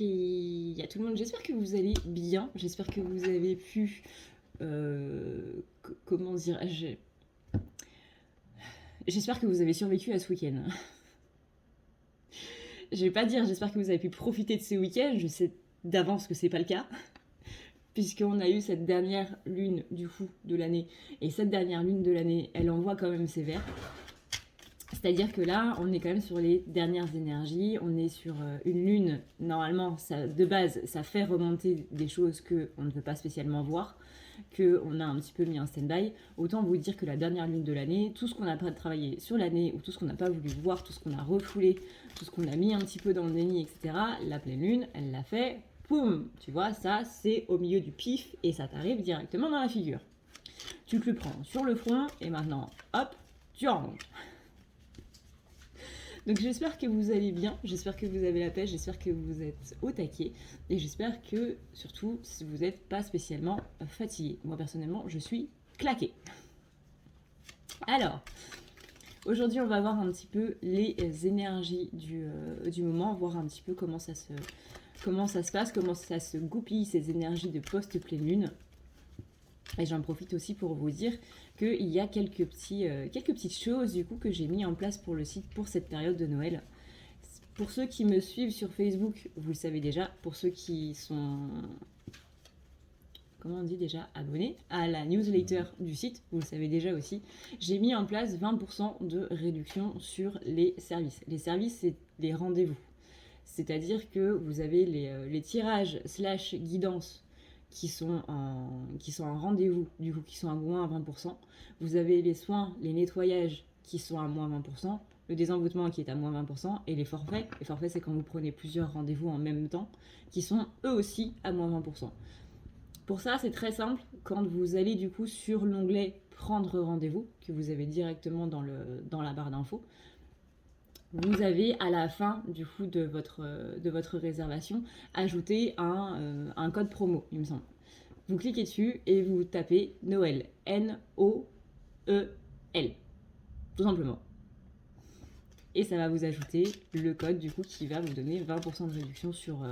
qu'il y a tout le monde. J'espère que vous allez bien. J'espère que vous avez pu... comment dire J'espère que vous avez survécu à ce week-end. Je vais pas dire j'espère que vous avez pu profiter de ce week-end. Je sais d'avance que c'est pas le cas. Puisqu'on a eu cette dernière lune du coup de l'année. Et cette dernière lune de l'année, elle envoie quand même sévère. C'est-à-dire que là, on est quand même sur les dernières énergies, on est sur une lune, normalement, ça, de base, ça fait remonter des choses qu'on ne veut pas spécialement voir, qu'on a un petit peu mis en stand-by. Autant vous dire que la dernière lune de l'année, tout ce qu'on n'a pas travaillé sur l'année, ou tout ce qu'on n'a pas voulu voir, tout ce qu'on a refoulé, tout ce qu'on a mis un petit peu dans le déni, etc., la pleine lune, elle l'a fait, poum, tu vois, ça, c'est au milieu du pif, et ça t'arrive directement dans la figure. Tu te le prends sur le front, et maintenant, hop, tu ranges. Donc j'espère que vous allez bien, j'espère que vous avez la pêche, j'espère que vous êtes au taquet et j'espère que surtout vous n'êtes pas spécialement fatigué. Moi personnellement je suis claquée. Alors, aujourd'hui on va voir un petit peu les énergies du moment, voir un petit peu comment ça se passe, comment ça se goupille ces énergies de post-pleine lune. Et j'en profite aussi pour vous dire qu'il y a quelques petites choses du coup que j'ai mis en place pour le site pour cette période de Noël. Pour ceux qui me suivent sur Facebook, vous le savez déjà. Pour ceux qui sont, comment on dit déjà, abonnés à la newsletter du site, vous le savez déjà aussi, j'ai mis en place 20% de réduction sur les services. Les services, c'est les rendez-vous. C'est-à-dire que vous avez les tirages / guidances qui sont en rendez-vous, du coup qui sont à moins 20%. Vous avez les soins, les nettoyages qui sont à moins 20%, le désenvoûtement qui est à moins 20%, et les forfaits. Les forfaits, c'est quand vous prenez plusieurs rendez-vous en même temps, qui sont eux aussi à moins 20%. Pour ça, c'est très simple. Quand vous allez du coup sur l'onglet Prendre rendez-vous, que vous avez directement dans la barre d'infos, vous avez à la fin du coup de votre réservation ajouté un code promo, il me semble. Vous cliquez dessus et vous tapez Noël, N-O-E-L, tout simplement. Et ça va vous ajouter le code du coup qui va vous donner 20% de réduction sur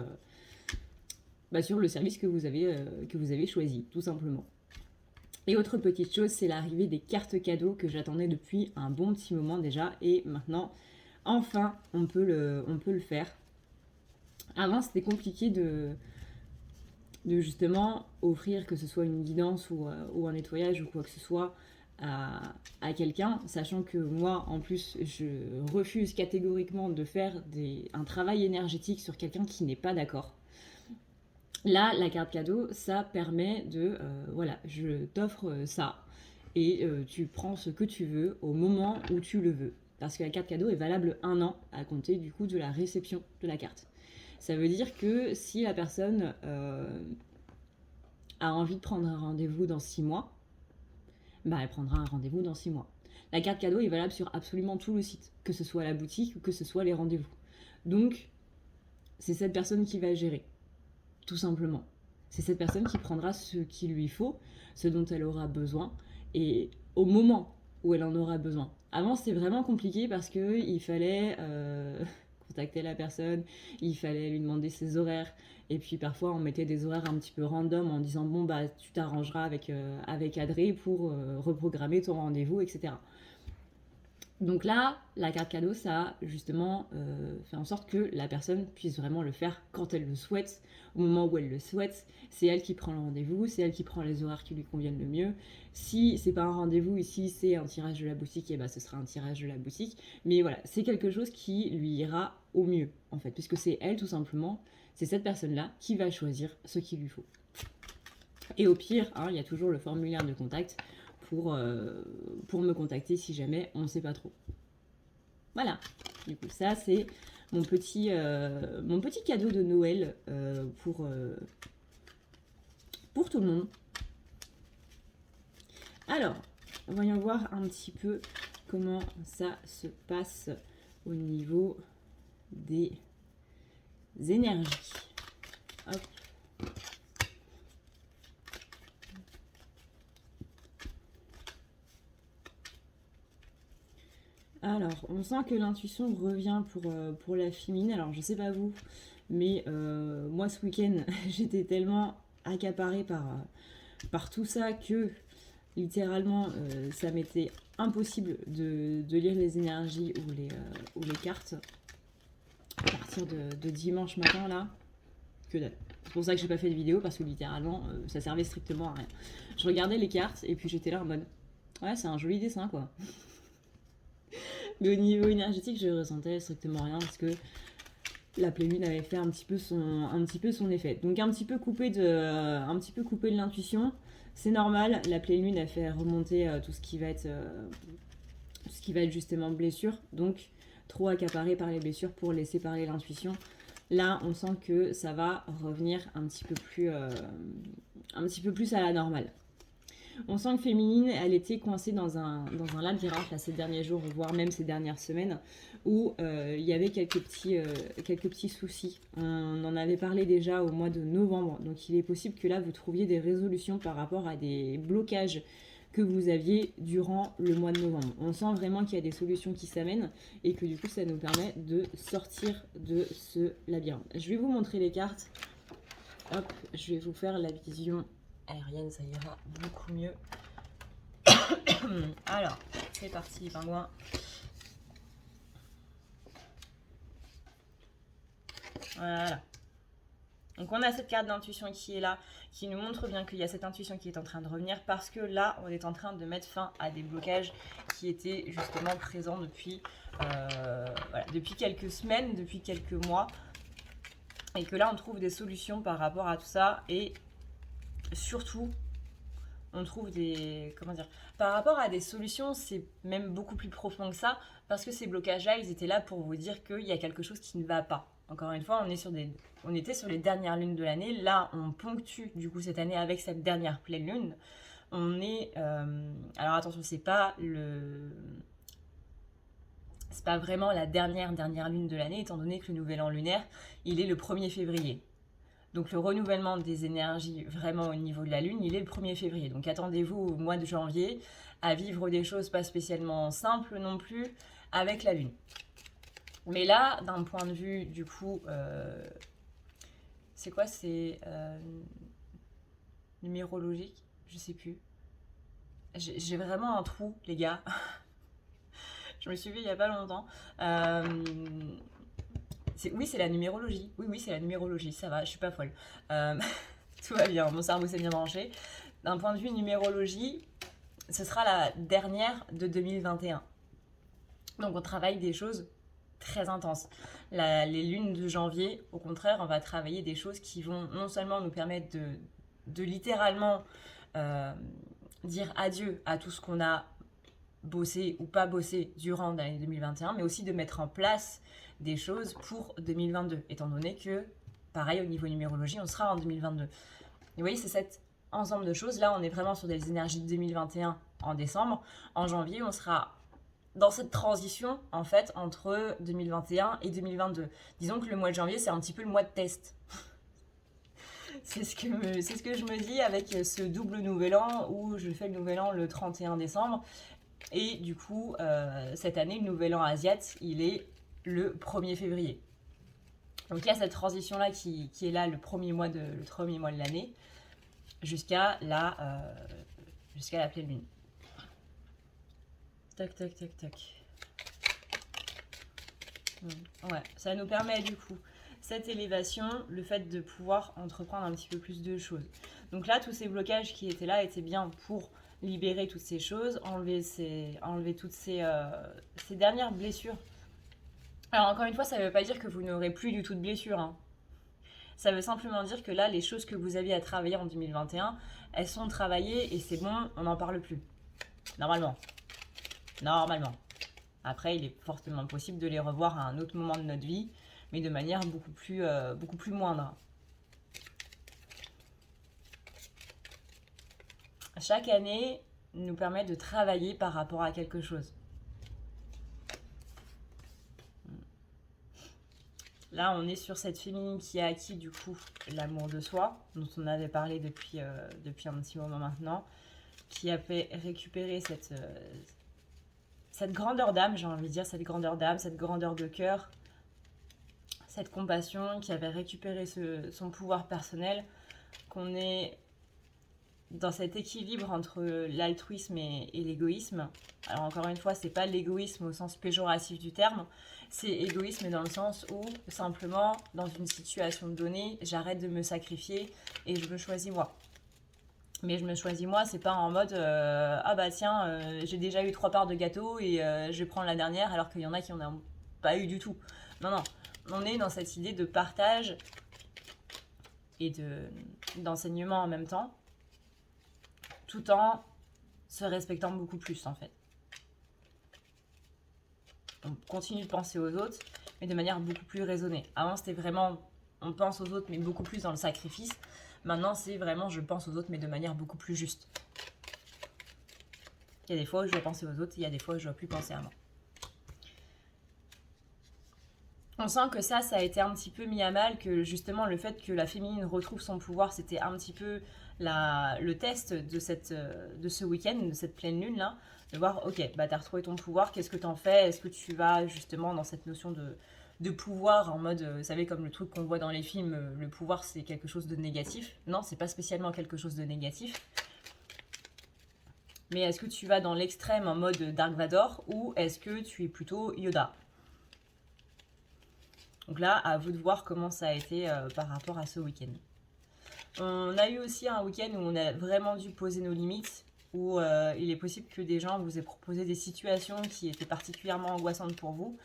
le service que vous avez choisi, tout simplement. Et autre petite chose, c'est l'arrivée des cartes cadeaux que j'attendais depuis un bon petit moment déjà. Et maintenant, enfin, on peut le faire. Avant, c'était compliqué de justement offrir, que ce soit une guidance ou un nettoyage ou quoi que ce soit, à quelqu'un, sachant que moi, en plus, je refuse catégoriquement de faire un travail énergétique sur quelqu'un qui n'est pas d'accord. Là, la carte cadeau, ça permet de, voilà, je t'offre ça et tu prends ce que tu veux au moment où tu le veux. Parce que la carte cadeau est valable 1 an à compter du coup de la réception de la carte. Ça veut dire que si la personne a envie de prendre un rendez-vous dans 6 mois, bah elle prendra un rendez-vous dans 6 mois. La carte cadeau est valable sur absolument tout le site, que ce soit la boutique ou que ce soit les rendez-vous. Donc, c'est cette personne qui va gérer. Tout simplement. C'est cette personne qui prendra ce qu'il lui faut, ce dont elle aura besoin, et au moment où elle en aura besoin. Avant, c'était vraiment compliqué parce qu'il fallait contacter la personne, il fallait lui demander ses horaires, et puis parfois on mettait des horaires un petit peu random en disant bon bah tu t'arrangeras avec Adré pour reprogrammer ton rendez-vous, etc. Donc là, la carte cadeau, ça a justement fait en sorte que la personne puisse vraiment le faire quand elle le souhaite, au moment où elle le souhaite. C'est elle qui prend le rendez-vous, c'est elle qui prend les horaires qui lui conviennent le mieux. Si c'est pas un rendez-vous ici, c'est un tirage de la boutique, et bah ce sera un tirage de la boutique. Mais voilà, c'est quelque chose qui lui ira au mieux, en fait, puisque c'est elle tout simplement, c'est cette personne-là qui va choisir ce qu'il lui faut. Et au pire, il y a toujours le formulaire de contact pour me contacter si jamais on ne sait pas trop. Voilà, du coup ça c'est mon petit cadeau de Noël pour tout le monde. Alors, voyons voir un petit peu comment ça se passe au niveau des énergies. Hop. Alors, on sent que l'intuition revient pour la féminine. Alors, je sais pas vous, Mais moi, ce week-end, j'étais tellement accaparée par tout ça que littéralement, ça m'était impossible de lire les énergies ou les cartes à partir de dimanche matin, là, que dalle. C'est pour ça que j'ai pas fait de vidéo, parce que littéralement, ça servait strictement à rien. Je regardais les cartes, et puis j'étais là en mode, ouais, c'est un joli dessin, quoi. Mais au niveau énergétique, je ressentais strictement rien, parce que la pleine lune avait fait un petit peu son effet. Donc un petit peu coupé de l'intuition, c'est normal. La pleine lune a fait remonter tout ce qui va être justement blessure. Donc trop accaparé par les blessures pour laisser parler l'intuition. Là, on sent que ça va revenir un petit peu plus à la normale. On sent que féminine, elle était coincée dans un labyrinthe là, ces derniers jours, voire même ces dernières semaines, où il y avait quelques petits soucis. On en avait parlé déjà au mois de novembre, donc il est possible que là, vous trouviez des résolutions par rapport à des blocages que vous aviez durant le mois de novembre. On sent vraiment qu'il y a des solutions qui s'amènent et que du coup, ça nous permet de sortir de ce labyrinthe. Je vais vous montrer les cartes. Hop, je vais vous faire la vision aérienne, ça ira beaucoup mieux. Alors, c'est parti les pingouins. Voilà. Donc on a cette carte d'intuition qui est là, qui nous montre bien qu'il y a cette intuition qui est en train de revenir, parce que là, on est en train de mettre fin à des blocages qui étaient justement présents depuis quelques semaines, depuis quelques mois. Et que là, on trouve des solutions par rapport à tout ça. Et surtout, on trouve par rapport à des solutions, c'est même beaucoup plus profond que ça, parce que ces blocages-là, ils étaient là pour vous dire qu'il y a quelque chose qui ne va pas. Encore une fois, on était sur les dernières lunes de l'année. Là, on ponctue du coup cette année avec cette dernière pleine lune. On est, alors attention, c'est pas vraiment la dernière lune de l'année, étant donné que le nouvel an lunaire, il est le 1er février. Donc le renouvellement des énergies vraiment au niveau de la Lune, il est le 1er février. Donc attendez-vous au mois de janvier à vivre des choses pas spécialement simples non plus avec la Lune. Mais là, d'un point de vue du coup, c'est quoi? C'est numérologique? Je sais plus. J'ai vraiment un trou, les gars. Je me suis vu il y a pas longtemps. Oui, c'est la numérologie. Oui, c'est la numérologie. Ça va, je suis pas folle. Tout va bien, mon cerveau s'est bien branché. D'un point de vue numérologie, ce sera la dernière de 2021. Donc on travaille des choses très intenses. Les lunes de janvier, au contraire, on va travailler des choses qui vont non seulement nous permettre de littéralement dire adieu à tout ce qu'on a bossé ou pas bossé durant l'année 2021, mais aussi de mettre en place des choses pour 2022, étant donné que, pareil, au niveau numérologie, on sera en 2022. Et vous voyez, c'est cet ensemble de choses. Là, on est vraiment sur des énergies de 2021 en décembre. En janvier, on sera dans cette transition, en fait, entre 2021 et 2022. Disons que le mois de janvier, c'est un petit peu le mois de test. C'est ce que je me dis avec ce double nouvel an où je fais le nouvel an le 31 décembre. Et du coup, cette année, le nouvel an asiate, il est le 1er février. Donc il y a cette transition-là qui est là le premier mois de l'année jusqu'à la pleine lune. Tac, tac, tac, tac. Ouais, ça nous permet du coup cette élévation, le fait de pouvoir entreprendre un petit peu plus de choses. Donc là, tous ces blocages qui étaient là étaient bien pour libérer toutes ces choses, enlever toutes ces dernières blessures. Alors encore une fois, ça ne veut pas dire que vous n'aurez plus du tout de blessures. Hein. Ça veut simplement dire que là, les choses que vous aviez à travailler en 2021, elles sont travaillées et c'est bon, on n'en parle plus. Normalement. Après, il est fortement possible de les revoir à un autre moment de notre vie, mais de manière beaucoup plus moindre. Chaque année nous permet de travailler par rapport à quelque chose. Là, on est sur cette féminine qui a acquis du coup l'amour de soi, dont on avait parlé depuis un petit moment maintenant, qui a fait récupérer cette grandeur d'âme, j'ai envie de dire, cette grandeur d'âme, cette grandeur de cœur, cette compassion, qui avait récupéré son pouvoir personnel, qu'on est dans cet équilibre entre l'altruisme et l'égoïsme. Alors encore une fois, c'est pas l'égoïsme au sens péjoratif du terme, c'est égoïsme dans le sens où simplement dans une situation donnée, j'arrête de me sacrifier et je me choisis moi. Mais je me choisis moi, c'est pas en mode ah bah tiens, j'ai déjà eu 3 parts de gâteau et je vais prendre la dernière alors qu'il y en a qui en ont pas eu du tout. Non, non, on est dans cette idée de partage et d'enseignement en même temps, tout en se respectant beaucoup plus en fait. On continue de penser aux autres, mais de manière beaucoup plus raisonnée. Avant, c'était vraiment, on pense aux autres, mais beaucoup plus dans le sacrifice. Maintenant, c'est vraiment, je pense aux autres, mais de manière beaucoup plus juste. Il y a des fois où je dois penser aux autres, il y a des fois où je ne dois plus penser à moi. On sent que ça a été un petit peu mis à mal, que justement le fait que la féminine retrouve son pouvoir, c'était un petit peu le test de ce week-end, de cette pleine lune là, de voir, ok, bah t'as retrouvé ton pouvoir, qu'est-ce que t'en fais? Est-ce que tu vas justement dans cette notion de pouvoir en mode, vous savez, comme le truc qu'on voit dans les films, le pouvoir c'est quelque chose de négatif? Non, c'est pas spécialement quelque chose de négatif. Mais est-ce que tu vas dans l'extrême en mode Dark Vador ou est-ce que tu es plutôt Yoda? Donc là, à vous de voir comment ça a été par rapport à ce week-end. On a eu aussi un week-end où on a vraiment dû poser nos limites, où il est possible que des gens vous aient proposé des situations qui étaient particulièrement angoissantes pour vous.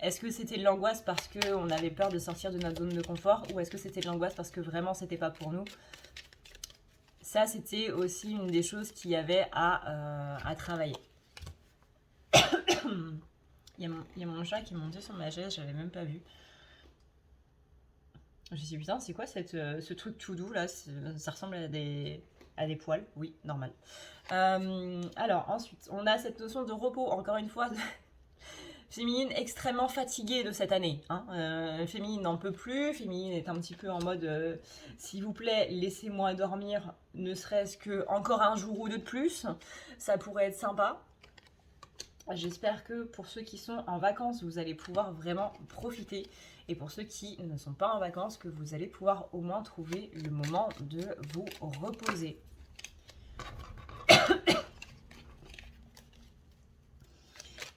Est-ce que c'était de l'angoisse parce qu'on avait peur de sortir de notre zone de confort, ou est-ce que c'était de l'angoisse parce que vraiment c'était pas pour nous? Ça, c'était aussi une des choses qu'il y avait à travailler. Il y a mon chat qui est monté sur ma chaise, j'avais même pas vu. Je me suis dit, putain, c'est quoi ce truc tout doux là? Ça ressemble à des poils. Oui, normal. Alors, ensuite, on a cette notion de repos, encore une fois, féminine extrêmement fatiguée de cette année. Hein. Féminine n'en peut plus, féminine est un petit peu en mode s'il vous plaît, laissez-moi dormir, ne serait-ce que encore un jour ou deux de plus, ça pourrait être sympa. J'espère que pour ceux qui sont en vacances, vous allez pouvoir vraiment profiter. Et pour ceux qui ne sont pas en vacances, que vous allez pouvoir au moins trouver le moment de vous reposer.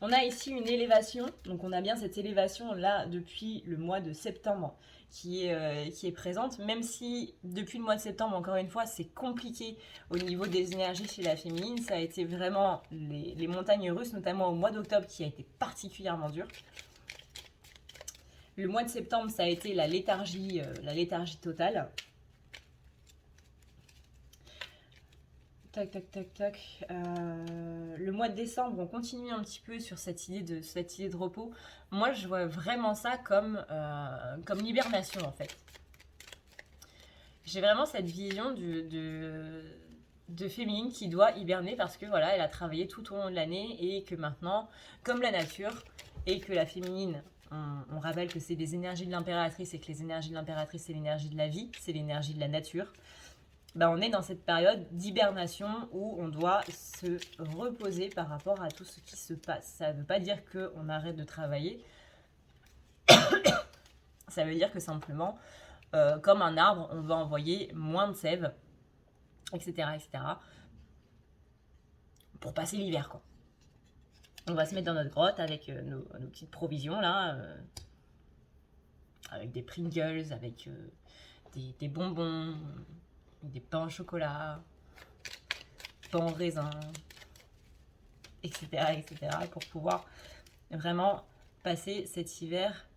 On a ici une élévation. Donc on a bien cette élévation là depuis le mois de septembre qui est présente. Même si depuis le mois de septembre, encore une fois, c'est compliqué au niveau des énergies chez la féminine. Ça a été vraiment les montagnes russes, notamment au mois d'octobre qui a été particulièrement dur. Le mois de septembre, ça a été la léthargie totale. Tac, tac, tac, tac. Le mois de décembre, on continue un petit peu sur cette idée de repos. Moi, je vois vraiment ça comme l'hibernation, en fait. J'ai vraiment cette vision de féminine qui doit hiberner parce que voilà, elle a travaillé tout au long de l'année et que maintenant, comme la nature, et que la féminine, on rappelle que c'est les énergies de l'impératrice et que les énergies de l'impératrice, c'est l'énergie de la vie, c'est l'énergie de la nature. Ben, on est dans cette période d'hibernation où on doit se reposer par rapport à tout ce qui se passe. Ça ne veut pas dire qu'on arrête de travailler. Ça veut dire que simplement, comme un arbre, on va envoyer moins de sève, etc., etc. pour passer l'hiver, quoi. On va se mettre dans notre grotte avec nos petites provisions, là, avec des Pringles, avec des bonbons, des pains au chocolat, pain au raisin, etc., etc., pour pouvoir vraiment passer cet hiver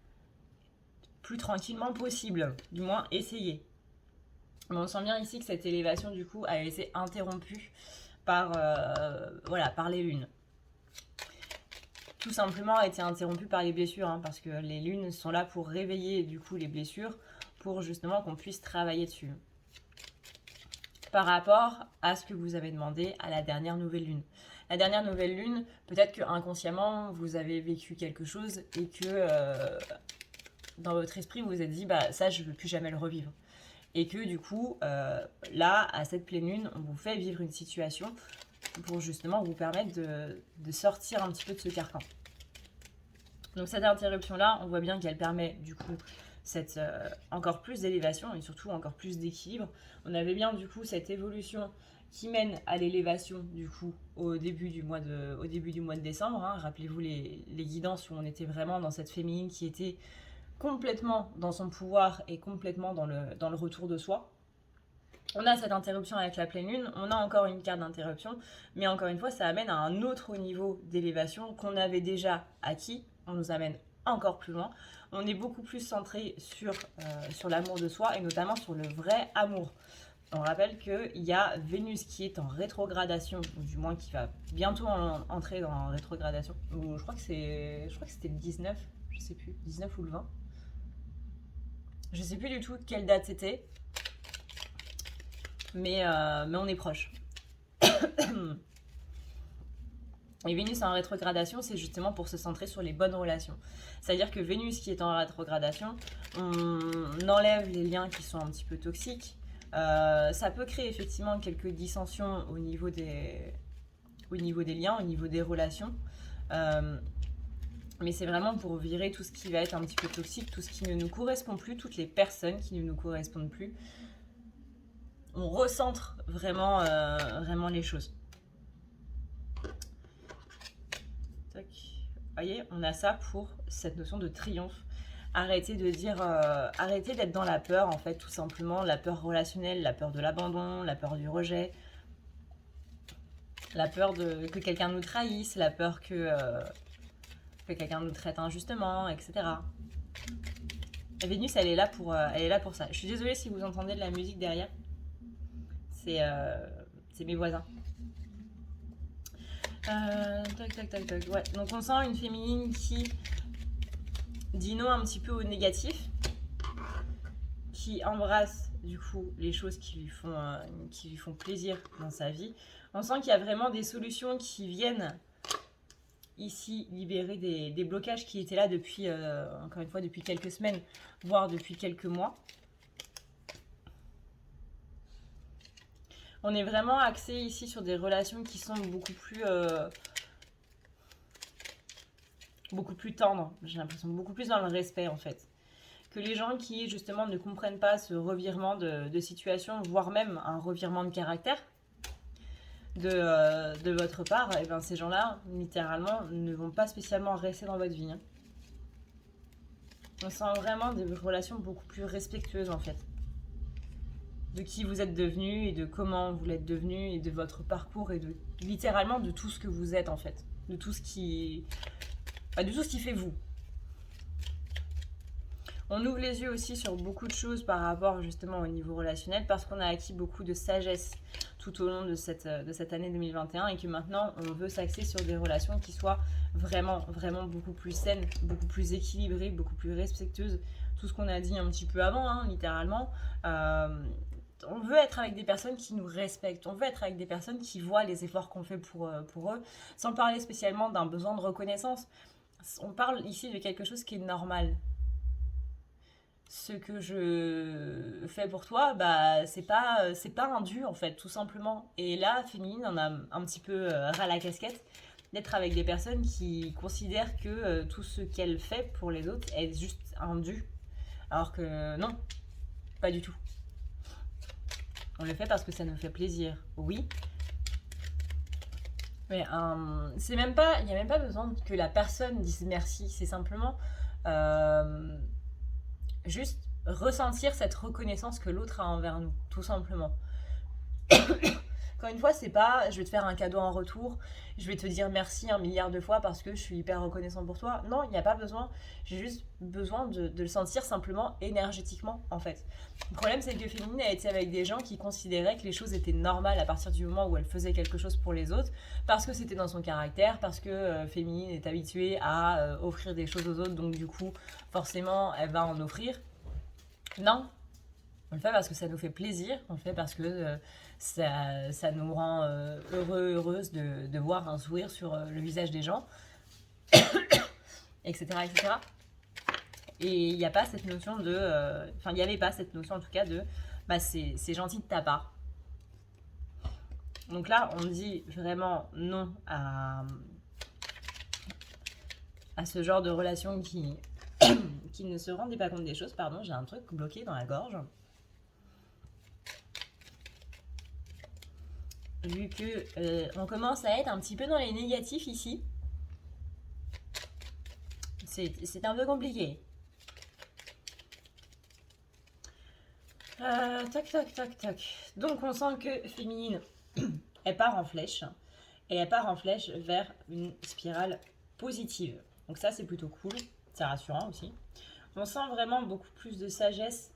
plus tranquillement possible, du moins essayer. Mais on sent bien ici que cette élévation du coup a été interrompue par les lunes. Tout simplement a été interrompue par les blessures, hein, parce que les lunes sont là pour réveiller du coup les blessures, pour justement qu'on puisse travailler dessus. Par rapport à ce que vous avez demandé à la dernière nouvelle lune. La dernière nouvelle lune, peut-être que inconsciemment vous avez vécu quelque chose et que dans votre esprit vous vous êtes dit bah ça je veux plus jamais le revivre. Et que du coup là à cette pleine lune on vous fait vivre une situation pour justement vous permettre de sortir un petit peu de ce carcan. Donc cette interruption-là, on voit bien qu'elle permet du coup cette encore plus d'élévation et surtout encore plus d'équilibre. On avait bien du coup cette évolution qui mène à l'élévation du coup au début du mois de décembre. Hein. Rappelez-vous les guidances où on était vraiment dans cette féminine qui était complètement dans son pouvoir et complètement dans le retour de soi. On a cette interruption avec la pleine lune, on a encore une carte d'interruption, mais encore une fois, ça amène à un autre niveau d'élévation qu'on avait déjà acquis. On nous amène encore plus loin. On est beaucoup plus centré sur l'amour de soi et notamment sur le vrai amour. On rappelle qu'il y a Vénus qui est en rétrogradation, ou du moins qui va bientôt entrer dans rétrogradation. Je crois que c'était le 19, je sais plus, 19 ou le 20. Je sais plus du tout quelle date c'était, mais on est proche. Et Vénus en rétrogradation, c'est justement pour se centrer sur les bonnes relations. C'est-à-dire que Vénus qui est en rétrogradation, on enlève les liens qui sont un petit peu toxiques. Ça peut créer effectivement quelques dissensions au niveau des liens, au niveau des relations. Mais c'est vraiment pour virer tout ce qui va être un petit peu toxique, tout ce qui ne nous correspond plus, toutes les personnes qui ne nous correspondent plus. On recentre vraiment, vraiment les choses. Tac. Vous voyez, on a ça pour cette notion de triomphe. Arrêtez de dire, arrêtez d'être dans la peur en fait, tout simplement, la peur relationnelle, la peur de l'abandon, la peur du rejet, la peur que quelqu'un nous trahisse, la peur que quelqu'un nous traite injustement, etc. Et Vénus, elle est là pour ça. Je suis désolée si vous entendez de la musique derrière. C'est mes voisins. Tac. Ouais. Donc on sent une féminine qui dit non un petit peu au négatif, qui embrasse du coup les choses qui lui font plaisir dans sa vie. On sent qu'il y a vraiment des solutions qui viennent ici libérer des blocages qui étaient là depuis, encore une fois, depuis quelques semaines, voire depuis quelques mois. On est vraiment axé ici sur des relations qui sont beaucoup plus tendres, j'ai l'impression, beaucoup plus dans le respect en fait. Que les gens qui justement ne comprennent pas ce revirement de situation, voire même un revirement de caractère de votre part, et bien ces gens-là, littéralement, ne vont pas spécialement rester dans votre vie. Hein. On sent vraiment des relations beaucoup plus respectueuses en fait. De qui vous êtes devenu et de comment vous l'êtes devenu et de votre parcours et littéralement de tout ce que vous êtes en fait. De tout ce qui fait vous. On ouvre les yeux aussi sur beaucoup de choses par rapport justement au niveau relationnel parce qu'on a acquis beaucoup de sagesse tout au long de cette année 2021 et que maintenant on veut s'axer sur des relations qui soient vraiment, vraiment beaucoup plus saines, beaucoup plus équilibrées, beaucoup plus respectueuses. Tout ce qu'on a dit un petit peu avant, hein, littéralement. On veut être avec des personnes qui nous respectent, on veut être avec des personnes qui voient les efforts qu'on fait pour eux, sans parler spécialement d'un besoin de reconnaissance. On parle ici de quelque chose qui est normal. Ce que je fais pour toi, bah c'est pas un dû en fait, tout simplement. Et là, féminine, on a un petit peu ras la casquette d'être avec des personnes qui considèrent que tout ce qu'elle fait pour les autres est juste un dû. Alors que non, pas du tout. On le fait parce que ça nous fait plaisir, oui. Mais c'est même pas, il n'y a même pas besoin que la personne dise merci. C'est simplement juste ressentir cette reconnaissance que l'autre a envers nous, tout simplement. Encore une fois, c'est pas je vais te faire un cadeau en retour, je vais te dire merci 1 milliard de fois parce que je suis hyper reconnaissant pour toi. Non, il n'y a pas besoin. J'ai juste besoin de le sentir simplement énergétiquement, en fait. Le problème, c'est que Féminine a été avec des gens qui considéraient que les choses étaient normales à partir du moment où elle faisait quelque chose pour les autres, parce que c'était dans son caractère, parce que Féminine est habituée à offrir des choses aux autres, donc du coup, forcément, elle va en offrir. Non, on le fait parce que ça nous fait plaisir, on le fait parce que ça nous rend heureuse de voir un sourire sur le visage des gens, etc. etc. Et il n'y a pas cette notion de... Enfin, il n'y avait pas cette notion en tout cas de... Bah, c'est gentil de ta part. Donc là, on dit vraiment non à ce genre de relation qui, qui ne se rendait pas compte des choses. Pardon, j'ai un truc bloqué dans la gorge. Vu que on commence à être un petit peu dans les négatifs ici. C'est un peu compliqué. Tac, tac, tac, tac. Donc on sent que féminine, elle part en flèche. Et elle part en flèche vers une spirale positive. Donc ça, c'est plutôt cool. C'est rassurant aussi. On sent vraiment beaucoup plus de sagesse.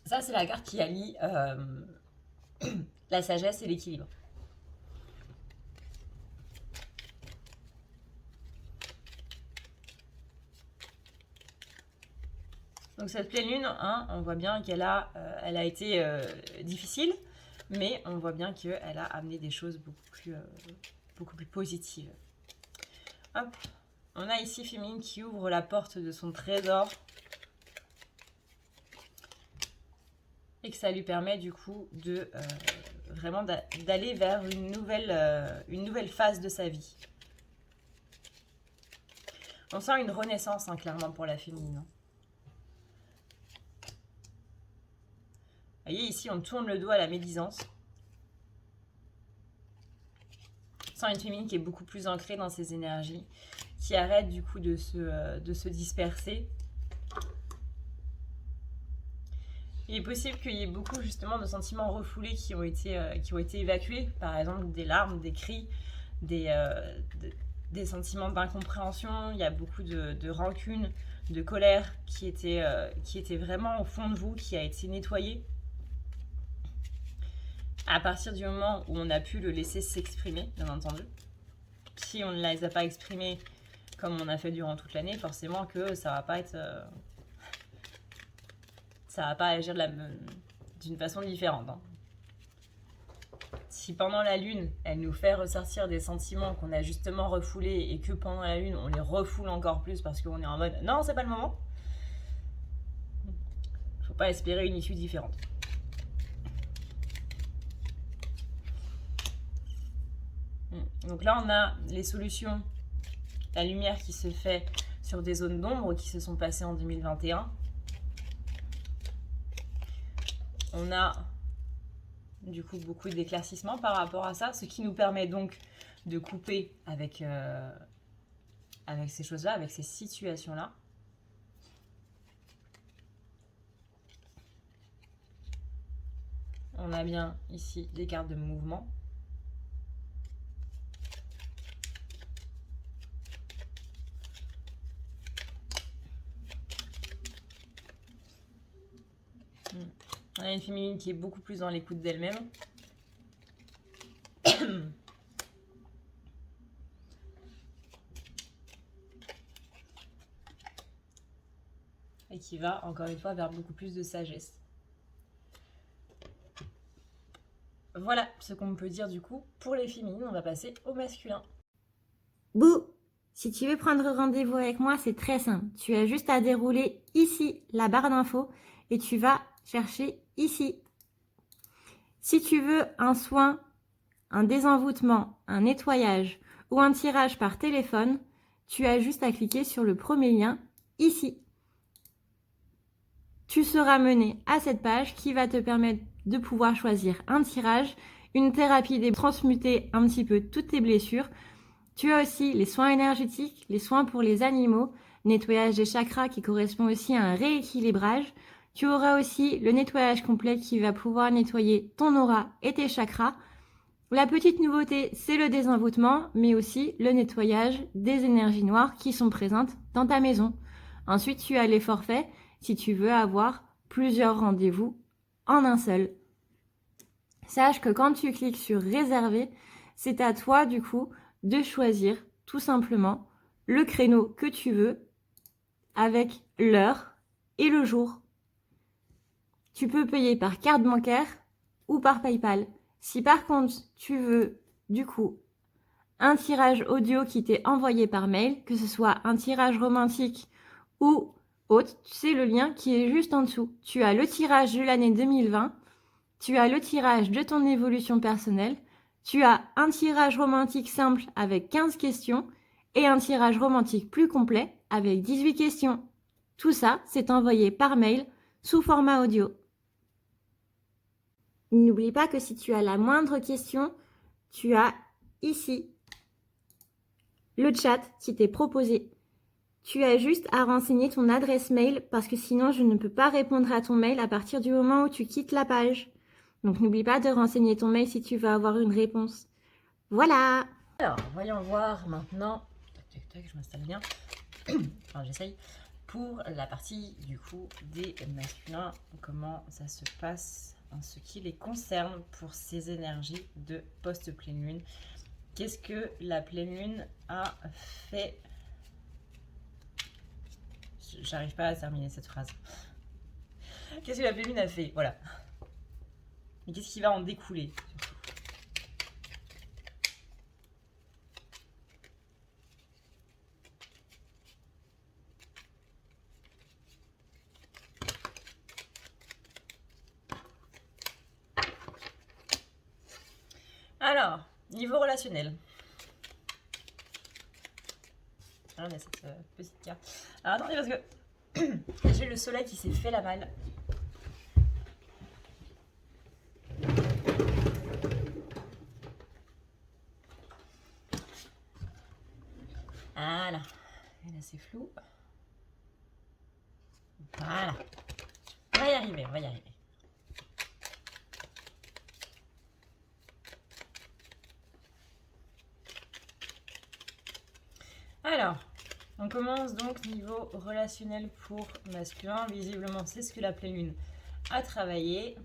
Ça, c'est la carte qui allie la sagesse et l'équilibre. Donc cette pleine lune, hein, on voit bien qu'elle elle a été difficile, mais on voit bien qu'elle a amené des choses beaucoup plus positives. Hop. On a ici féminine qui ouvre la porte de son trésor et que ça lui permet du coup de vraiment d'aller vers une nouvelle phase de sa vie. On sent une renaissance, hein, clairement, pour la féminine. Vous voyez, ici, on tourne le dos à la médisance. On sent une féminine qui est beaucoup plus ancrée dans ses énergies, qui arrête du coup de se disperser. Il est possible qu'il y ait beaucoup justement de sentiments refoulés qui ont été évacués, par exemple des larmes, des cris, des sentiments d'incompréhension. Il y a beaucoup de rancune, de colère qui était vraiment au fond de vous, qui a été nettoyé. À partir du moment où on a pu le laisser s'exprimer, bien entendu. Si on ne les a pas exprimés comme on a fait durant toute l'année, forcément que ça va pas être... ça va pas agir d'une façon différente. Hein. Si pendant la lune, elle nous fait ressortir des sentiments qu'on a justement refoulés et que pendant la lune, on les refoule encore plus parce qu'on est en mode « Non, c'est pas le moment », faut pas espérer une issue différente. Donc là, on a les solutions, la lumière qui se fait sur des zones d'ombre qui se sont passées en 2021. On a du coup beaucoup d'éclaircissements par rapport à ça, ce qui nous permet donc de couper avec ces choses-là, avec ces situations-là. On a bien ici des cartes de mouvement. On a une féminine qui est beaucoup plus dans l'écoute d'elle-même. Et qui va, encore une fois, vers beaucoup plus de sagesse. Voilà ce qu'on peut dire du coup pour les féminines. On va passer au masculin. Bouh! Si tu veux prendre rendez-vous avec moi, c'est très simple. Tu as juste à dérouler ici la barre d'infos et tu vas chercher ici. Si tu veux un soin, un désenvoûtement, un nettoyage ou un tirage par téléphone, tu as juste à cliquer sur le premier lien ici. Tu seras mené à cette page qui va te permettre de pouvoir choisir un tirage, une thérapie, transmuter un petit peu toutes tes blessures. Tu as aussi les soins énergétiques, les soins pour les animaux, nettoyage des chakras qui correspond aussi à un rééquilibrage. Tu auras aussi le nettoyage complet qui va pouvoir nettoyer ton aura et tes chakras. La petite nouveauté, c'est le désenvoûtement, mais aussi le nettoyage des énergies noires qui sont présentes dans ta maison. Ensuite, tu as les forfaits si tu veux avoir plusieurs rendez-vous en un seul. Sache que quand tu cliques sur réserver, c'est à toi du coup de choisir tout simplement le créneau que tu veux avec l'heure et le jour. Tu peux payer par carte bancaire ou par PayPal. Si par contre tu veux du coup un tirage audio qui t'est envoyé par mail, que ce soit un tirage romantique ou autre, c'est le lien qui est juste en dessous. Tu as le tirage de l'année 2020, tu as le tirage de ton évolution personnelle, tu as un tirage romantique simple avec 15 questions et un tirage romantique plus complet avec 18 questions. Tout ça, c'est envoyé par mail sous format audio. N'oublie pas que si tu as la moindre question, tu as ici le chat qui t'est proposé. Tu as juste à renseigner ton adresse mail parce que sinon je ne peux pas répondre à ton mail à partir du moment où tu quittes la page. Donc n'oublie pas de renseigner ton mail si tu veux avoir une réponse. Voilà! Alors, voyons voir maintenant. Tac, tac, tac, je m'installe bien. Enfin, j'essaye. Pour la partie du coup des masculins, comment ça se passe en ce qui les concerne pour ces énergies de post-pleine lune. Qu'est-ce que la pleine lune a fait? J'arrive pas à terminer cette phrase. Qu'est-ce que la pleine lune a fait? Voilà. Et qu'est-ce qui va en découler surtout? Alors, niveau relationnel. Ah, on a cette petite carte. Alors attendez parce que j'ai le soleil qui s'est fait la malle. Voilà. Et là c'est flou. Voilà. On va y arriver, on va y arriver. Alors, on commence donc niveau relationnel pour masculin. Visiblement, c'est ce que la pleine lune a travaillé.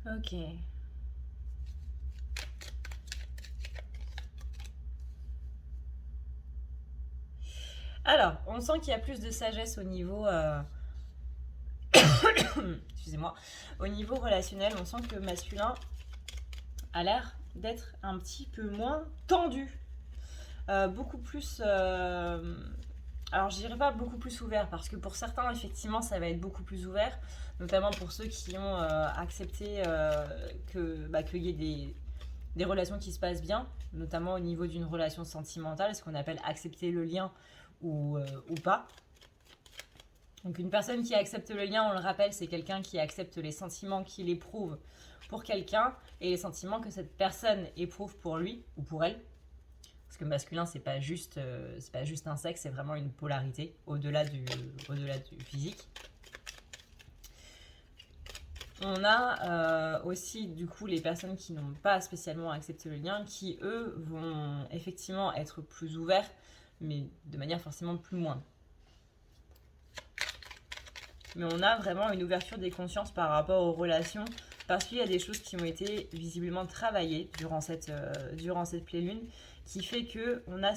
Ok. Alors, on sent qu'il y a plus de sagesse au niveau... Excusez-moi. Au niveau relationnel, on sent que le masculin a l'air d'être un petit peu moins tendu. Beaucoup plus... Alors, je dirais pas beaucoup plus ouvert, parce que pour certains, effectivement, ça va être beaucoup plus ouvert, notamment pour ceux qui ont accepté qu'il y ait des relations qui se passent bien, notamment au niveau d'une relation sentimentale, ce qu'on appelle accepter le lien ou pas. Donc une personne qui accepte le lien, on le rappelle, c'est quelqu'un qui accepte les sentiments qu'il éprouve pour quelqu'un et les sentiments que cette personne éprouve pour lui ou pour elle. Parce que masculin, c'est pas juste un sexe, c'est vraiment une polarité au-delà du physique. On a aussi du coup les personnes qui n'ont pas spécialement accepté le lien, qui eux vont effectivement être plus ouverts, mais de manière forcément plus moindre. Mais on a vraiment une ouverture des consciences par rapport aux relations, parce qu'il y a des choses qui ont été visiblement travaillées durant cette pleine lune, qui fait qu'on a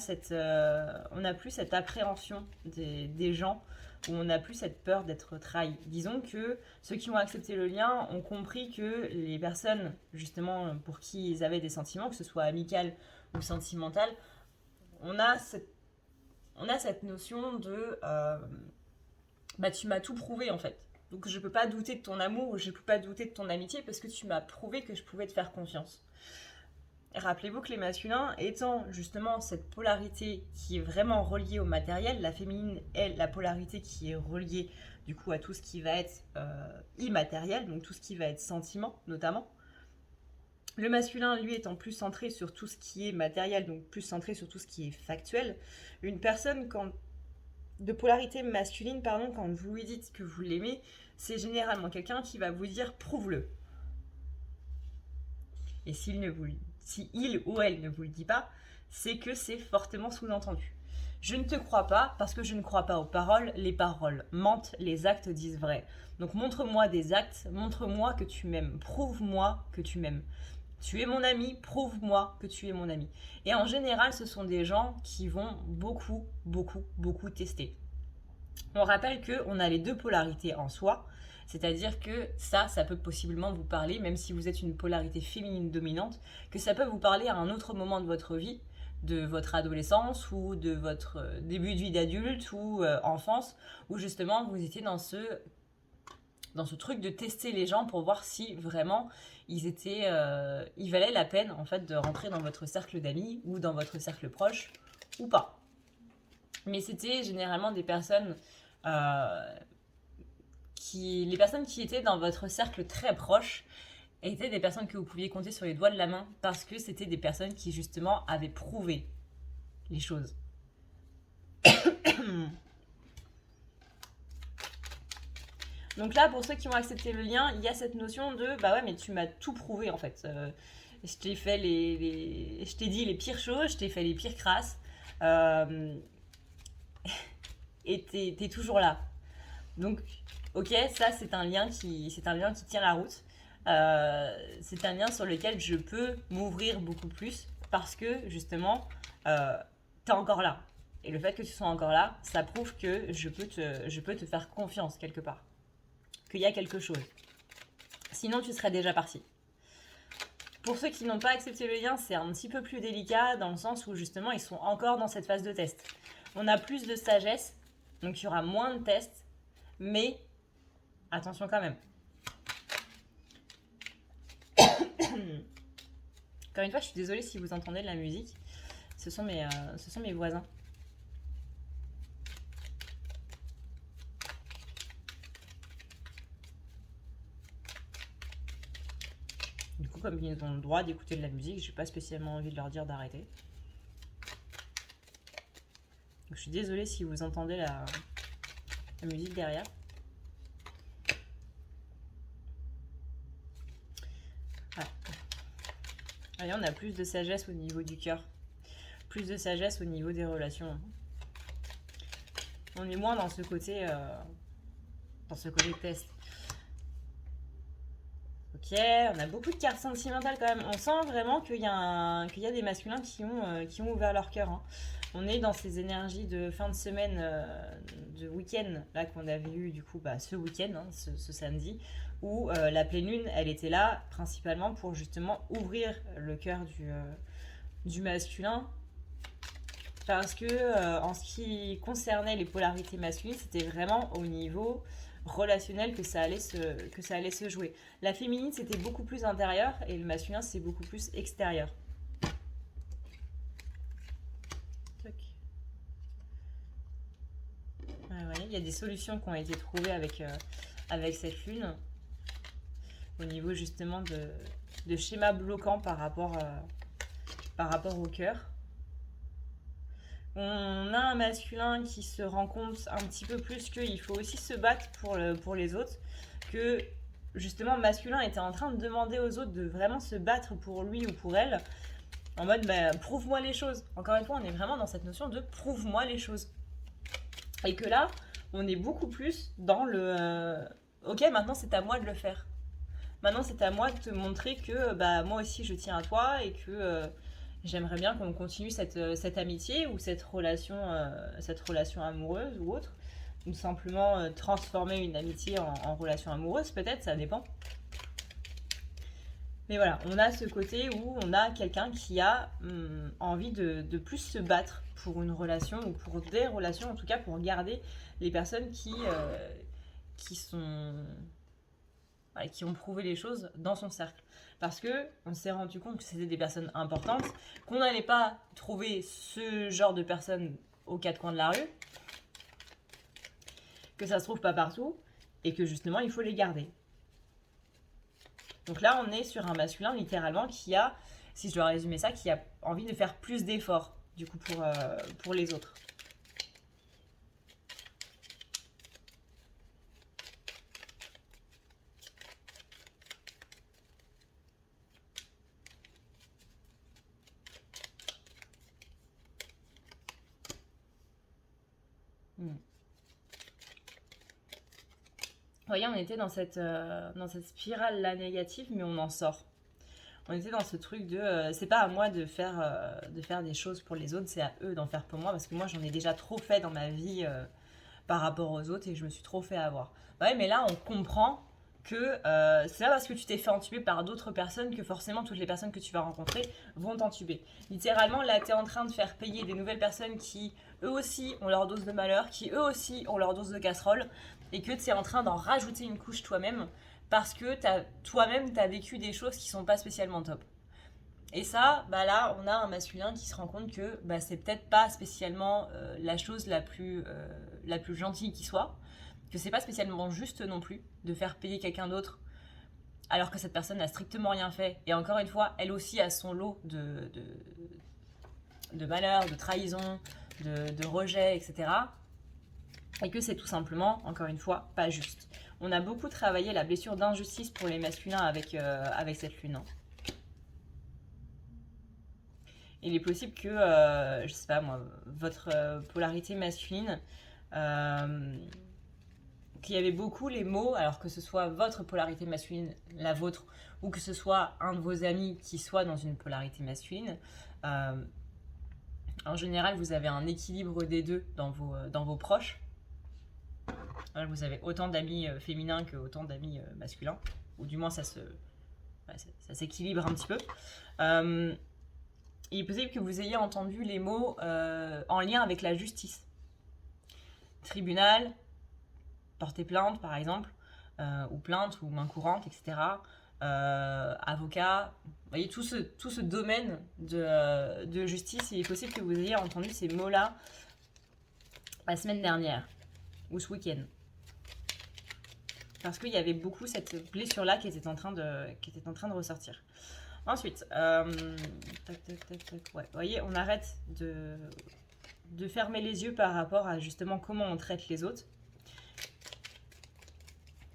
on n'a plus cette appréhension des gens, où on n'a plus cette peur d'être trahi. Disons que ceux qui ont accepté le lien ont compris que les personnes, justement, pour qui ils avaient des sentiments, que ce soit amical ou sentimental, on a cette notion de... tu m'as tout prouvé en fait. Donc je peux pas douter de ton amour, je peux pas douter de ton amitié parce que tu m'as prouvé que je pouvais te faire confiance. Rappelez-vous que les masculins étant justement cette polarité qui est vraiment reliée au matériel, la féminine est la polarité qui est reliée du coup à tout ce qui va être immatériel, donc tout ce qui va être sentiment notamment. Le masculin, lui, étant plus centré sur tout ce qui est matériel, donc plus centré sur tout ce qui est factuel. Une personne de polarité masculine, quand vous lui dites que vous l'aimez, c'est généralement quelqu'un qui va vous dire prouve-le. Et si il ou elle ne vous le dit pas, c'est que c'est fortement sous-entendu. Je ne te crois pas parce que je ne crois pas aux paroles. Les paroles mentent, les actes disent vrai. Donc montre-moi des actes, montre-moi que tu m'aimes, prouve-moi que tu m'aimes. Tu es mon ami, prouve-moi que tu es mon ami. Et en général, ce sont des gens qui vont beaucoup, beaucoup, beaucoup tester. On rappelle qu'on a les deux polarités en soi, c'est-à-dire que ça peut possiblement vous parler, même si vous êtes une polarité féminine dominante, que ça peut vous parler à un autre moment de votre vie, de votre adolescence ou de votre début de vie d'adulte ou enfance, où justement vous étiez dans ce dans ce truc de tester les gens pour voir si vraiment ils valaient la peine en fait de rentrer dans votre cercle d'amis ou dans votre cercle proche ou pas. Mais c'était généralement des personnes les personnes qui étaient dans votre cercle très proche étaient des personnes que vous pouviez compter sur les doigts de la main parce que c'était des personnes qui justement avaient prouvé les choses. Donc là, pour ceux qui ont accepté le lien, il y a cette notion de bah ouais, mais tu m'as tout prouvé en fait. Je t'ai fait je t'ai dit les pires choses, je t'ai fait les pires crasses, et t'es toujours là. Donc, ok, ça c'est un lien qui tient la route. C'est un lien sur lequel je peux m'ouvrir beaucoup plus parce que justement, t'es encore là. Et le fait que tu sois encore là, ça prouve que je peux te faire confiance quelque part. Qu'il y a quelque chose. Sinon, tu serais déjà parti. Pour ceux qui n'ont pas accepté le lien, c'est un petit peu plus délicat dans le sens où justement, ils sont encore dans cette phase de test. On a plus de sagesse, donc il y aura moins de tests, mais attention quand même. Encore une fois, je suis désolée si vous entendez de la musique. Ce sont mes voisins. Du coup, comme ils ont le droit d'écouter de la musique, j'ai pas spécialement envie de leur dire d'arrêter. Donc, je suis désolée si vous entendez la musique derrière. Voilà. Allez, on a plus de sagesse au niveau du cœur. Plus de sagesse au niveau des relations. On est moins dans ce côté test. Ok, on a beaucoup de cartes sentimentales quand même. On sent vraiment qu'il y a des masculins qui ont ouvert leur cœur. Hein. On est dans ces énergies de fin de semaine, de week-end, là qu'on avait eu du coup ce week-end, hein, ce samedi, où la pleine lune, elle était là principalement pour justement ouvrir le cœur du masculin. Parce que en ce qui concernait les polarités masculines, c'était vraiment au niveau relationnel que ça allait se jouer. La féminine, c'était beaucoup plus intérieur et le masculin, c'est beaucoup plus extérieur. Ouais, voyez, il y a des solutions qui ont été trouvées avec cette lune au niveau justement de schémas bloquants par rapport au cœur. On a un masculin qui se rend compte un petit peu plus qu'il faut aussi se battre pour les autres, que justement masculin était en train de demander aux autres de vraiment se battre pour lui ou pour elle, en mode prouve-moi les choses. Encore une fois, on est vraiment dans cette notion de prouve-moi les choses. Et que là, on est beaucoup plus dans le ok, maintenant c'est à moi de le faire. Maintenant c'est à moi de te montrer que moi aussi je tiens à toi et que j'aimerais bien qu'on continue cette amitié ou cette relation amoureuse ou autre. Ou simplement transformer une amitié en relation amoureuse, peut-être, ça dépend. Mais voilà, on a ce côté où on a quelqu'un qui a envie de plus se battre pour une relation ou pour des relations, en tout cas pour garder les personnes qui ont prouvé les choses dans son cercle. Parce qu'on s'est rendu compte que c'était des personnes importantes, qu'on n'allait pas trouver ce genre de personnes aux quatre coins de la rue, que ça se trouve pas partout, et que justement il faut les garder. Donc là on est sur un masculin littéralement qui a, si je dois résumer ça, qui a envie de faire plus d'efforts du coup pour les autres. Vous voyez, on était dans cette spirale-là négative, mais on en sort. On était dans ce truc de c'est pas à moi de faire des choses pour les autres, c'est à eux d'en faire pour moi, parce que moi j'en ai déjà trop fait dans ma vie par rapport aux autres et je me suis trop fait avoir. Ouais, mais là on comprend que c'est pas parce que tu t'es fait entuber par d'autres personnes que forcément toutes les personnes que tu vas rencontrer vont t'entuber. Littéralement, là, tu es en train de faire payer des nouvelles personnes qui, eux aussi, ont leur dose de malheur, qui, eux aussi, ont leur dose de casserole, et que tu es en train d'en rajouter une couche toi-même, parce que toi-même, tu as vécu des choses qui sont pas spécialement top. Et ça, bah là, on a un masculin qui se rend compte que bah, c'est peut-être pas spécialement la chose la plus gentille qui soit, que c'est pas spécialement juste non plus de faire payer quelqu'un d'autre alors que cette personne n'a strictement rien fait. Et encore une fois, elle aussi a son lot de malheur, de trahison, de rejet, etc. Et que c'est tout simplement, encore une fois, pas juste. On a beaucoup travaillé la blessure d'injustice pour les masculins avec cette lune. Hein. Il est possible que, je sais pas moi, votre polarité masculine, qu'il y avait beaucoup les mots, alors que ce soit votre polarité masculine, la vôtre, ou que ce soit un de vos amis qui soit dans une polarité masculine, en général, vous avez un équilibre des deux dans vos proches. Vous avez autant d'amis féminins que autant d'amis masculins, ou du moins ça s'équilibre un petit peu. Il est possible que vous ayez entendu les mots en lien avec la justice. Tribunal, porter plainte par exemple, ou plainte ou main courante, etc. Avocat, vous voyez tout ce domaine de justice. Il est possible que vous ayez entendu ces mots-là la semaine dernière ou ce week-end. Parce qu'il y avait beaucoup cette blessure-là qui était en train de ressortir. Ensuite, ouais, vous voyez, on arrête de fermer les yeux par rapport à justement comment on traite les autres.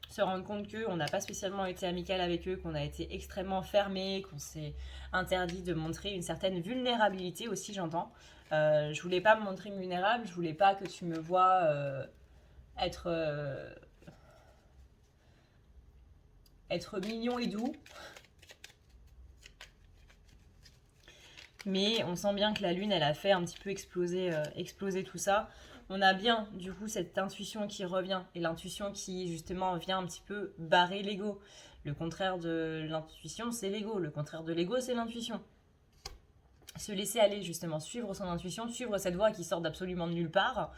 Se rendre compte qu'on n'a pas spécialement été amical avec eux, qu'on a été extrêmement fermé, qu'on s'est interdit de montrer une certaine vulnérabilité aussi, j'entends. Je voulais pas me montrer vulnérable, je voulais pas que tu me vois être mignon et doux. Mais on sent bien que la lune, elle a fait un petit peu exploser tout ça. On a bien, du coup, cette intuition qui revient. Et l'intuition qui, justement, vient un petit peu barrer l'ego. Le contraire de l'intuition, c'est l'ego. Le contraire de l'ego, c'est l'intuition. Se laisser aller, justement, suivre son intuition, suivre cette voix qui sort d'absolument de nulle part,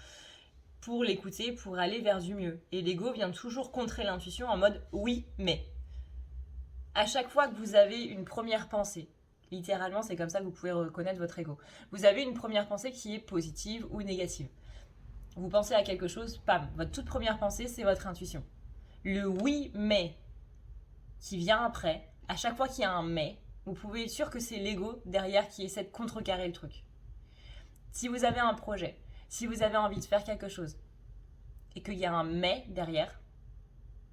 pour l'écouter, pour aller vers du mieux. Et l'ego vient toujours contrer l'intuition en mode « oui, mais ». À chaque fois que vous avez une première pensée, littéralement, c'est comme ça que vous pouvez reconnaître votre ego. Vous avez une première pensée qui est positive ou négative. Vous pensez à quelque chose, pam, votre toute première pensée, c'est votre intuition. Le oui, mais qui vient après, à chaque fois qu'il y a un mais, vous pouvez être sûr que c'est l'ego derrière qui essaie de contrecarrer le truc. Si vous avez un projet, si vous avez envie de faire quelque chose, et qu'il y a un mais derrière,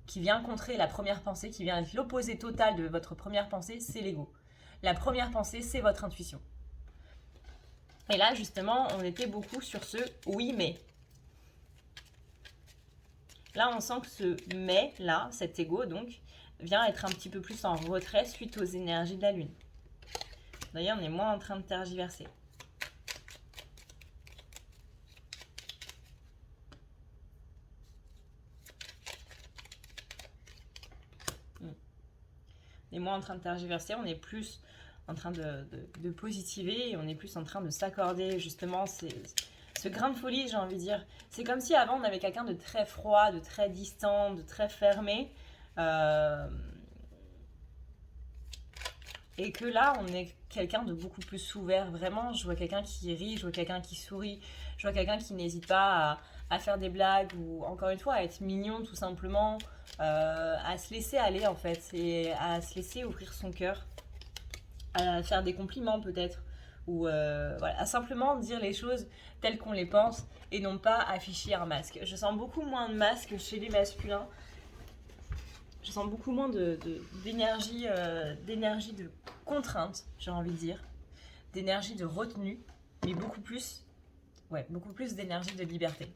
qui vient contrer la première pensée, qui vient être l'opposé total de votre première pensée, c'est l'ego. La première pensée, c'est votre intuition. Et là, justement, on était beaucoup sur ce « oui, mais ». Là, on sent que ce « mais », là, cet ego, donc, vient être un petit peu plus en retrait suite aux énergies de la lune. D'ailleurs, on est moins en train de tergiverser. On est moins en train de tergiverser, on est plus en train de positiver et on est plus en train de s'accorder justement ce grain de folie, j'ai envie de dire. C'est comme si avant on avait quelqu'un de très froid, de très distant, de très fermé. Et que là, on est quelqu'un de beaucoup plus ouvert. Vraiment, je vois quelqu'un qui rit, je vois quelqu'un qui sourit, je vois quelqu'un qui n'hésite pas à faire des blagues ou encore une fois à être mignon tout simplement, à se laisser aller en fait et à se laisser ouvrir son cœur, à faire des compliments peut-être ou voilà, à simplement dire les choses telles qu'on les pense et non pas afficher un masque. Je sens beaucoup moins de masques chez les masculins. Je sens beaucoup moins d'énergie de contrainte, j'ai envie de dire, d'énergie de retenue, mais beaucoup plus d'énergie de liberté.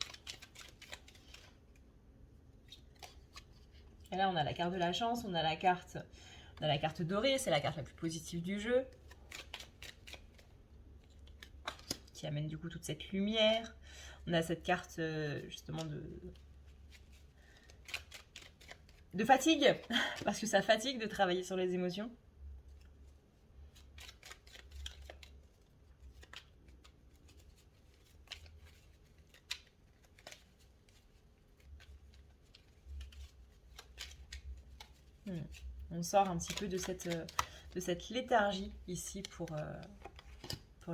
Et là, on a la carte de la chance, on a la carte dorée, c'est la carte la plus positive du jeu, qui amène du coup toute cette lumière. On a cette carte justement de fatigue, parce que ça fatigue de travailler sur les émotions. On sort un petit peu de cette léthargie ici pour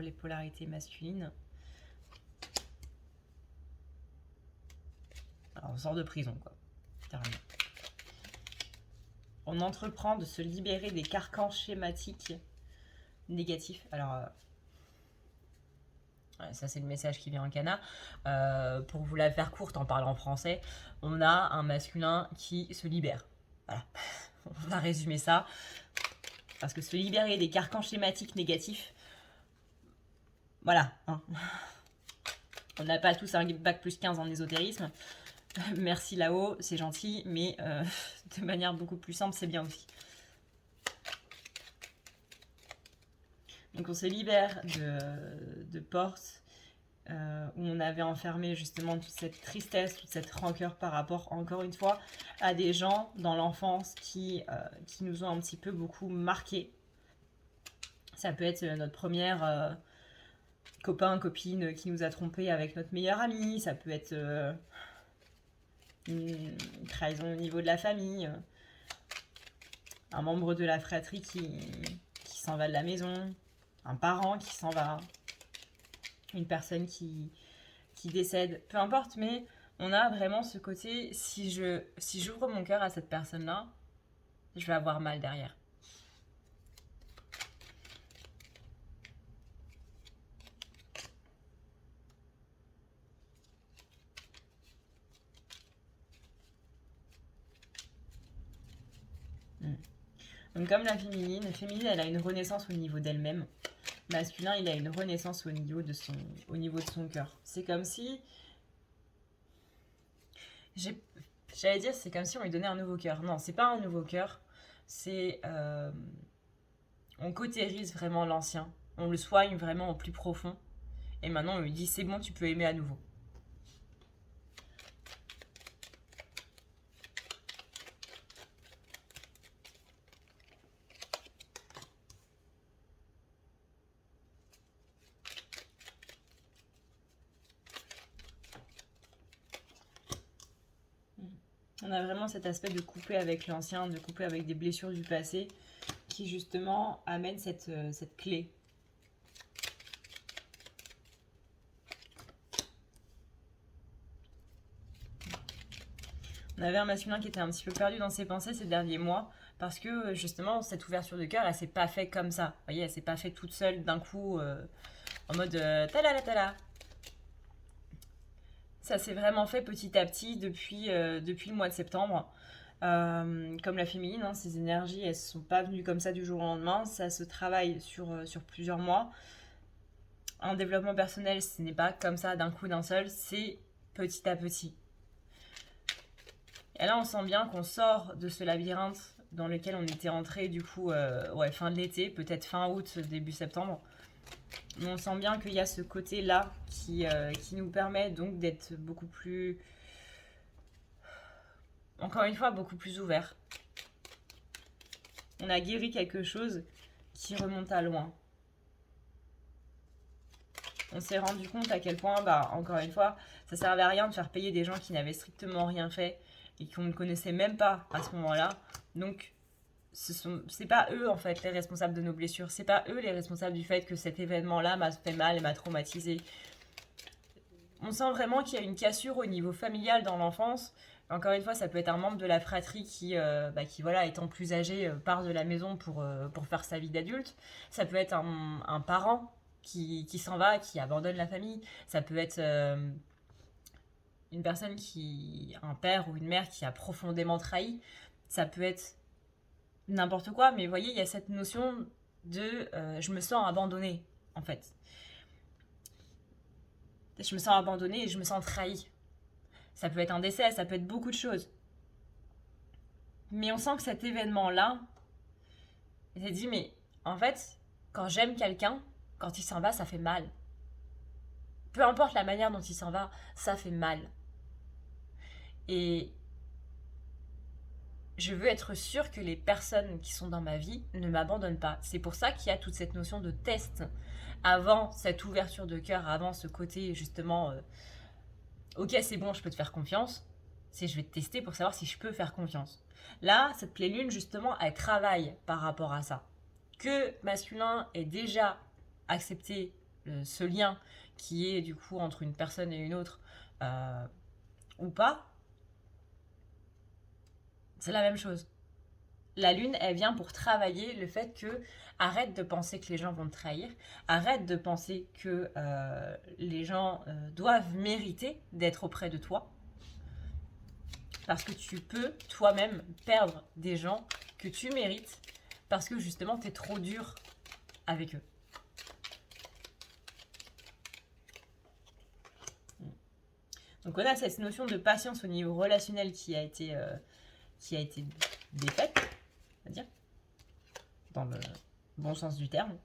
les polarités masculines. Alors, on sort de prison, quoi. Littéralement. On entreprend de se libérer des carcans schématiques négatifs. Alors, ça c'est le message qui vient en cana. Pour vous la faire courte en parlant français, on a un masculin qui se libère. Voilà. On va résumer ça. Parce que se libérer des carcans schématiques négatifs, voilà. Hein. On n'a pas tous un bac plus 15 en ésotérisme. Merci là-haut, c'est gentil, mais de manière beaucoup plus simple, c'est bien aussi. Donc on se libère de portes où on avait enfermé justement toute cette tristesse, toute cette rancœur par rapport, encore une fois, à des gens dans l'enfance qui nous ont un petit peu beaucoup marqué. Ça peut être notre première copain, copine qui nous a trompé avec notre meilleur ami, ça peut être une trahison au niveau de la famille, un membre de la fratrie qui s'en va de la maison, un parent qui s'en va, une personne qui décède, peu importe, mais on a vraiment ce côté, si j'ouvre mon cœur à cette personne-là, je vais avoir mal derrière. Donc comme la féminine, elle a une renaissance au niveau d'elle-même. Masculin, il a une renaissance au niveau de son cœur. C'est comme si... J'allais dire, c'est comme si on lui donnait un nouveau cœur. Non, c'est pas un nouveau cœur. C'est... on cautérise vraiment l'ancien. On le soigne vraiment au plus profond. Et maintenant, on lui dit, c'est bon, tu peux aimer à nouveau. On a vraiment cet aspect de couper avec l'ancien, de couper avec des blessures du passé, qui justement amène cette clé. On avait un masculin qui était un petit peu perdu dans ses pensées ces derniers mois, parce que justement cette ouverture de cœur, elle s'est pas faite comme ça. Vous voyez, elle s'est pas faite toute seule d'un coup, en mode talala. Ça s'est vraiment fait petit à petit depuis le mois de septembre. Comme la féminine, hein, ces énergies, elles ne sont pas venues comme ça du jour au lendemain. Ça se travaille sur plusieurs mois. Un développement personnel, ce n'est pas comme ça d'un coup d'un seul, c'est petit à petit. Et là, on sent bien qu'on sort de ce labyrinthe dans lequel on était entré du coup fin de l'été, peut-être fin août, début septembre. Mais on sent bien qu'il y a ce côté-là qui nous permet donc d'être beaucoup plus... Encore une fois, beaucoup plus ouvert. On a guéri quelque chose qui remonte à loin. On s'est rendu compte à quel point, encore une fois, ça servait à rien de faire payer des gens qui n'avaient strictement rien fait et qu'on ne connaissait même pas à ce moment-là. Donc, c'est pas eux en fait les responsables de nos blessures, c'est pas eux les responsables du fait que cet événement-là m'a fait mal et m'a traumatisé. On sent vraiment qu'il y a une cassure au niveau familial dans l'enfance. Encore une fois, ça peut être un membre de la fratrie qui voilà, étant plus âgé, part de la maison pour faire sa vie d'adulte. Ça peut être un parent qui s'en va, qui abandonne la famille. Ça peut être une personne un père ou une mère qui a profondément trahi. Ça peut être n'importe quoi, mais vous voyez, il y a cette notion de je me sens abandonnée, en fait. Je me sens abandonnée et je me sens trahie. Ça peut être un décès, ça peut être beaucoup de choses. Mais on sent que cet événement-là, il s'est dit, mais en fait, quand j'aime quelqu'un, quand il s'en va, ça fait mal. Peu importe la manière dont il s'en va, ça fait mal. Et je veux être sûre que les personnes qui sont dans ma vie ne m'abandonnent pas. C'est pour ça qu'il y a toute cette notion de test. Avant cette ouverture de cœur, avant ce côté justement, ok c'est bon, je peux te faire confiance, c'est je vais te tester pour savoir si je peux faire confiance. Là, cette pleine lune justement, elle travaille par rapport à ça. Que masculin ait déjà accepté ce lien qui est du coup entre une personne et une autre ou pas, c'est la même chose. La lune, elle vient pour travailler le fait que arrête de penser que les gens vont te trahir, arrête de penser que les gens doivent mériter d'être auprès de toi, parce que tu peux toi-même perdre des gens que tu mérites parce que justement tu es trop dur avec eux. Donc on a cette notion de patience au niveau relationnel qui a été défaite, on va dire, dans le bon sens du terme.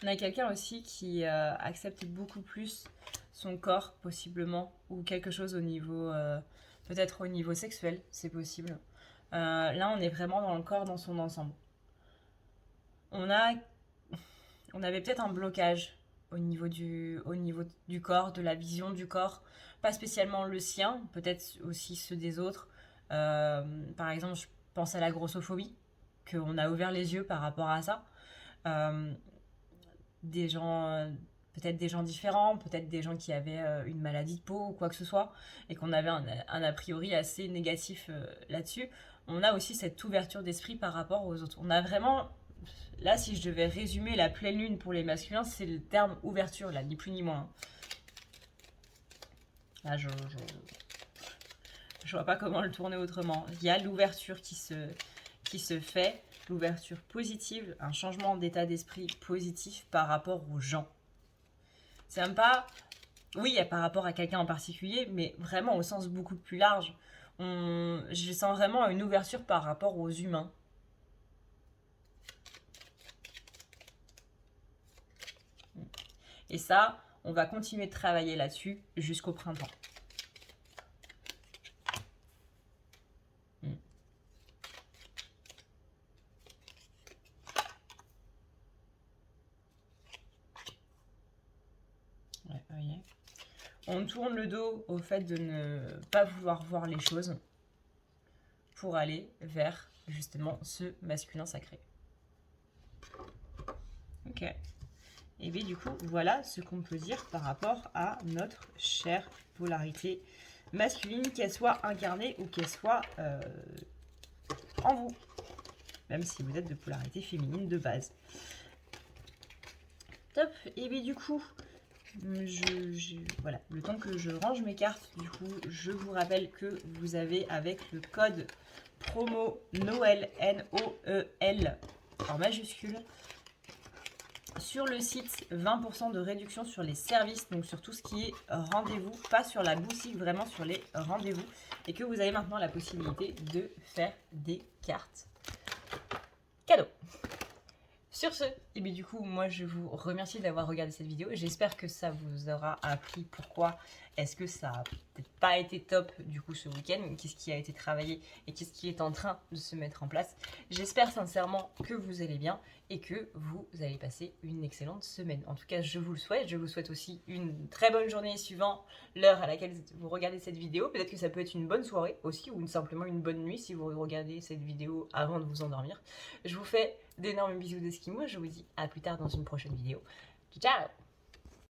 On a quelqu'un aussi qui accepte beaucoup plus son corps, possiblement, ou quelque chose au niveau, peut-être au niveau sexuel, c'est possible. Là, on est vraiment dans le corps dans son ensemble. On avait peut-être un blocage au niveau du corps, de la vision du corps, pas spécialement le sien, peut-être aussi ceux des autres. Par exemple, je pense à la grossophobie, qu'on a ouvert les yeux par rapport à ça. Des gens, peut-être des gens différents, peut-être des gens qui avaient une maladie de peau ou quoi que ce soit, et qu'on avait un a priori assez négatif là-dessus. On a aussi cette ouverture d'esprit par rapport aux autres. On a vraiment, là si je devais résumer la pleine lune pour les masculins, c'est le terme ouverture, là, ni plus ni moins. Là je vois pas comment le tourner autrement. Il y a l'ouverture qui se fait, l'ouverture positive, un changement d'état d'esprit positif par rapport aux gens. C'est même pas, oui, par rapport à quelqu'un en particulier, mais vraiment au sens beaucoup plus large. Je sens vraiment une ouverture par rapport aux humains. Et ça, on va continuer de travailler là-dessus jusqu'au printemps. On tourne le dos au fait de ne pas vouloir voir les choses pour aller vers justement ce masculin sacré. Ok. Et bien du coup, voilà ce qu'on peut dire par rapport à notre chère polarité masculine, qu'elle soit incarnée ou qu'elle soit en vous. Même si vous êtes de polarité féminine de base. Top. Et bien du coup... voilà, le temps que je range mes cartes, du coup, je vous rappelle que vous avez avec le code promo Noël, Noel, en majuscule, sur le site, 20% de réduction sur les services, donc sur tout ce qui est rendez-vous, pas sur la boutique, vraiment sur les rendez-vous, et que vous avez maintenant la possibilité de faire des cartes cadeaux. Sur ce, et bien du coup, moi je vous remercie d'avoir regardé cette vidéo. J'espère que ça vous aura appris pourquoi est-ce que ça n'a peut-être pas été top du coup ce week-end, qu'est-ce qui a été travaillé et qu'est-ce qui est en train de se mettre en place. J'espère sincèrement que vous allez bien et que vous allez passer une excellente semaine. En tout cas, je vous le souhaite. Je vous souhaite aussi une très bonne journée suivant l'heure à laquelle vous regardez cette vidéo. Peut-être que ça peut être une bonne soirée aussi ou simplement une bonne nuit si vous regardez cette vidéo avant de vous endormir. Je vous fais d'énormes bisous d'Eskimo. Je vous dis à plus tard dans une prochaine vidéo. Ciao!